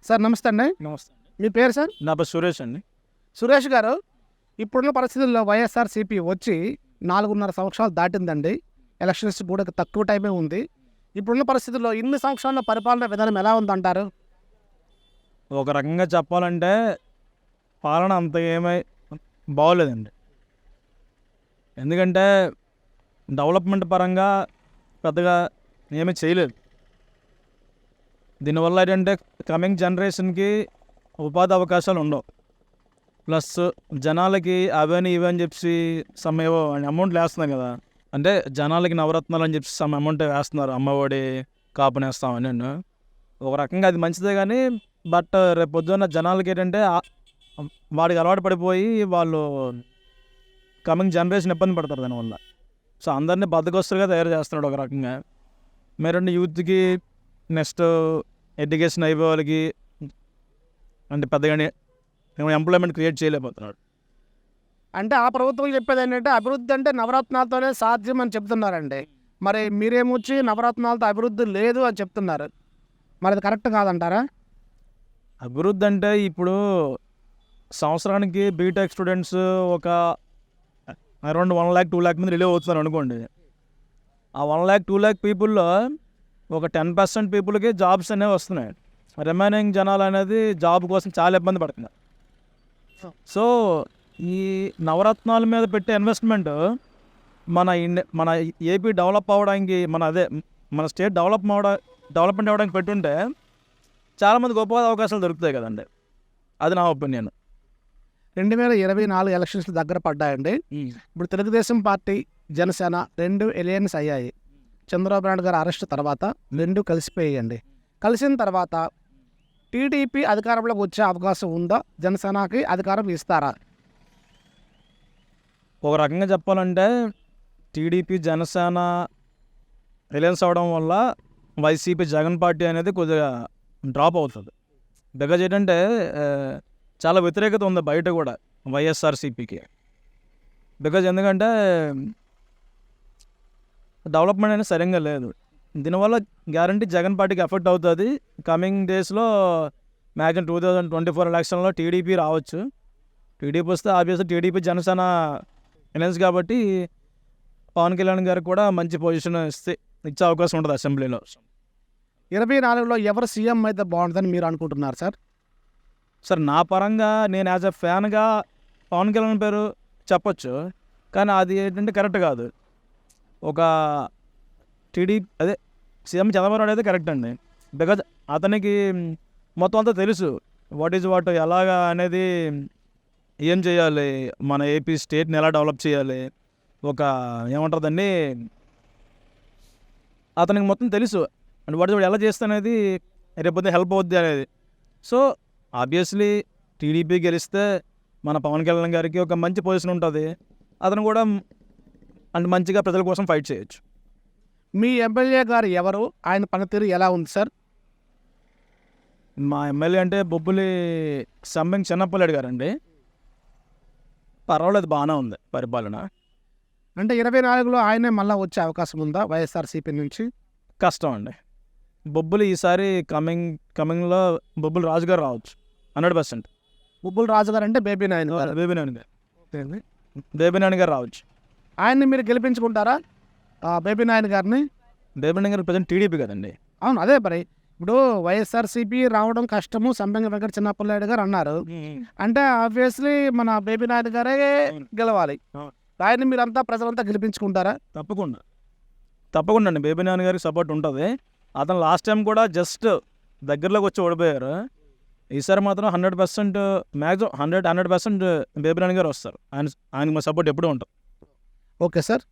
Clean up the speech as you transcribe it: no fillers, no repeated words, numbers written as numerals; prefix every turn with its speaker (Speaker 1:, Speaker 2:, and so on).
Speaker 1: Sir నమస్తే అండి.
Speaker 2: నమస్తే అండి.
Speaker 1: మీ పేరు సార్?
Speaker 2: నా పేరు సురేష్ అండి.
Speaker 1: సురేష్ గారు, ఇప్పుడున్న పరిస్థితుల్లో వైఎస్ఆర్సీపీ వచ్చి 4.5 సంవత్సరాలు దాటిందండి. ఎలక్షన్స్ కూడా తక్కువ టైమే ఉంది. ఇప్పుడున్న పరిస్థితుల్లో ఇన్ని సంవత్సరాల పరిపాలన విధానం ఎలా ఉందంటారు?
Speaker 2: ఒక రకంగా చెప్పాలంటే పాలన అంత బాగోలేదండి. ఎందుకంటే డెవలప్మెంట్ పరంగా పెద్దగా ఏమీ చేయలేదు. దీనివల్ల ఏంటంటే కమింగ్ జనరేషన్కి ఉపాధి అవకాశాలు ఉండవు. ప్లస్ జనాలకి అవని ఇవని చెప్పి సమ్ ఏవో అమౌంట్లు వేస్తున్నారు కదా. అంటే జనాలకి నవరత్నాలు అని చెప్పి సమ్ అమౌంట్ వేస్తున్నారు, అమ్మఒడి కాపునేస్తామని. ఒక రకంగా అది మంచిదే కానీ బట్ రేపు పొద్దున్న జనాలకి ఏంటంటే వాడికి అలవాటు పడిపోయి వాళ్ళు కమింగ్ జనరేషన్ ఇబ్బంది పడతారు దానివల్ల. సో అందరినీ బద్దకొస్తులుగా తయారు చేస్తున్నాడు ఒక రకంగా. మరండి యూత్కి నెక్స్ట్ ఎడ్యుకేషన్ అయిపోయే వాళ్ళకి అంటే పెద్దగానే ఎంప్లాయ్మెంట్ క్రియేట్ చేయలేకపోతున్నాడు.
Speaker 1: అంటే ఆ ప్రభుత్వం చెప్పేది ఏంటంటే అభివృద్ధి అంటే నవరత్నాలతోనే సాధ్యం అని చెప్తున్నారండి. మరి మీరేమొచ్చి నవరత్నాలతో అభివృద్ధి లేదు అని చెప్తున్నారు. మరి అది కరెక్ట్ కాదంటారా?
Speaker 2: అభివృద్ధి అంటే ఇప్పుడు సంవత్సరానికి బీటెక్ స్టూడెంట్స్ ఒక అరౌండ్ 1 lakh 2 lakh మంది రిలీవ్ అవుతున్నారు అనుకోండి. ఆ 1 lakh 2 lakh పీపుల్లో ఒక 10% పీపుల్కి జాబ్స్ అనేవి వస్తున్నాయి. రిమైనింగ్ జనాలు అనేది జాబ్ కోసం చాలా ఇబ్బంది పడుతున్నారు. సో ఈ నవరత్నాల మీద పెట్టే ఇన్వెస్ట్మెంట్ మన ఏపీ డెవలప్ అవ్వడానికి మన స్టేట్ డెవలప్మెంట్ అవ్వడానికి పెట్టుంటే చాలామందికి ఉపాధి అవకాశాలు దొరుకుతాయి కదండి. అది నా ఒపీనియన్.
Speaker 1: 2024 ఎలక్షన్స్ దగ్గర పడ్డాయండి. ఇప్పుడు తెలుగుదేశం పార్టీ, జనసేన 2 ఎలియన్స్ అయ్యాయి. చంద్రబాబు నాయుడు గారు అరెస్ట్ తర్వాత 2 కలిసిపోయాయండి. కలిసిన తర్వాత టీడీపీ అధికారంలోకి వచ్చే అవకాశం ఉందా? జనసేనకి అధికారం ఇస్తారా?
Speaker 2: ఒక రకంగా చెప్పాలంటే టీడీపీ జనసేన రిలయన్స్ అవ్వడం వల్ల వైసీపీ జగన్ పార్టీ అనేది కొద్దిగా డ్రాప్ అవుతుంది. బికాజ్ ఏంటంటే చాలా వ్యతిరేకత ఉంది బయట కూడా వైఎస్ఆర్సీపీకి. బికాజ్ ఎందుకంటే డెవలప్మెంట్ అనేది సరిగ్గా లేదు. దీనివల్ల గ్యారంటీ జగన్ పార్టీకి ఎఫెక్ట్ అవుతుంది. కమింగ్ డేస్లో మ్యాక్సిమం 2024 ఎలక్షన్లో టీడీపీ రావచ్చు. టీడీపీ వస్తే ఆబ్వియస్గా టీడీపీ జనసేన ఎలయన్స్ కాబట్టి పవన్ కళ్యాణ్ గారికి కూడా మంచి పొజిషన్ ఇచ్చే అవకాశం ఉంటుంది అసెంబ్లీలో.
Speaker 1: 24లో ఎవరు సీఎం అయితే బాగుంటుందని మీరు అనుకుంటున్నారు సార్?
Speaker 2: సార్ నా పరంగా నేను యాజ్ ఎ ఫ్యాన్గా పవన్ కళ్యాణ్ పేరు చెప్పొచ్చు, కానీ అది ఏంటంటే కరెక్ట్ కాదు. ఒక సీఎం చంద్రబాబు నాయుడు అయితే కరెక్ట్ అండి. బికాజ్ అతనికి మొత్తం అంతా తెలుసు వాట్ ఈజ్ వాట్, ఎలాగా అనేది, ఏం చేయాలి, మన ఏపీ స్టేట్ని ఎలా డెవలప్ చేయాలి, ఒక ఏమంటుందండి అతనికి మొత్తం తెలుసు. అండ్ వాట్ ఎలా చేస్తే అనేది రేపొద్దున హెల్ప్ అవుద్ది అనేది. సో ఆబ్వియస్లీ టీడీపీ గెలిస్తే మన పవన్ కళ్యాణ్ గారికి ఒక మంచి పొజిషన్ ఉంటుంది. అతను కూడా అండ్ మంచిగా ప్రజల కోసం ఫైట్ చేయొచ్చు.
Speaker 1: మీ ఎమ్మెల్యే గారు ఎవరు? ఆయన పనితీరు ఎలా ఉంది సార్?
Speaker 2: మా ఎమ్మెల్యే అంటే బొబ్బులి సమ్మింగ్ చిన్నప్పలేడు గారండి. పర్వాలేదు, బాగానే ఉంది పరిపాలన.
Speaker 1: అంటే 24లో ఆయనే మళ్ళీ వచ్చే అవకాశం ఉందా వైఎస్ఆర్సీపీ నుంచి?
Speaker 2: కష్టం అండి. బొబ్బులు ఈసారి కమింగ్లో బొబ్బులు రాజుగారు రావచ్చు 100%.
Speaker 1: బొబ్బుల రాజు గారు అంటే బేబీ నాయన్ గారు.
Speaker 2: బేబీ నాయుడు గారు రావచ్చు.
Speaker 1: ఆయన్ని మీరు గెలిపించుకుంటారా బేబీ నాయన్ గారిని?
Speaker 2: బేబీ నాయుడు గారు ప్రజెంట్ టీడీపీ కదండి.
Speaker 1: అవును, అదే మరి ఇప్పుడు వైఎస్ఆర్సీపీ రావడం కష్టము సంపెంగ వెంకట చిన్నప్పలనాయుడు గారు అన్నారు. అంటే ఆబ్వియస్లీ మన బేబీ నాయుడు గారే గెలవాలి. ఆయన్ని మీరంతా ప్రజలంతా గెలిపించుకుంటారా?
Speaker 2: తప్పకుండా అండి. బేబీ నాయుడు గారికి సపోర్ట్ ఉంటుంది. అతను లాస్ట్ టైం కూడా జస్ట్ దగ్గరలోకి వచ్చి ఓడిపోయారు. ఈసారి మాత్రం 100% మ్యాక్సిమం 100% బేబీ నాయుడు గారు వస్తారు. ఆయనకి మా సపోర్ట్ ఎప్పుడూ ఉంటుంది.
Speaker 1: Okay sir.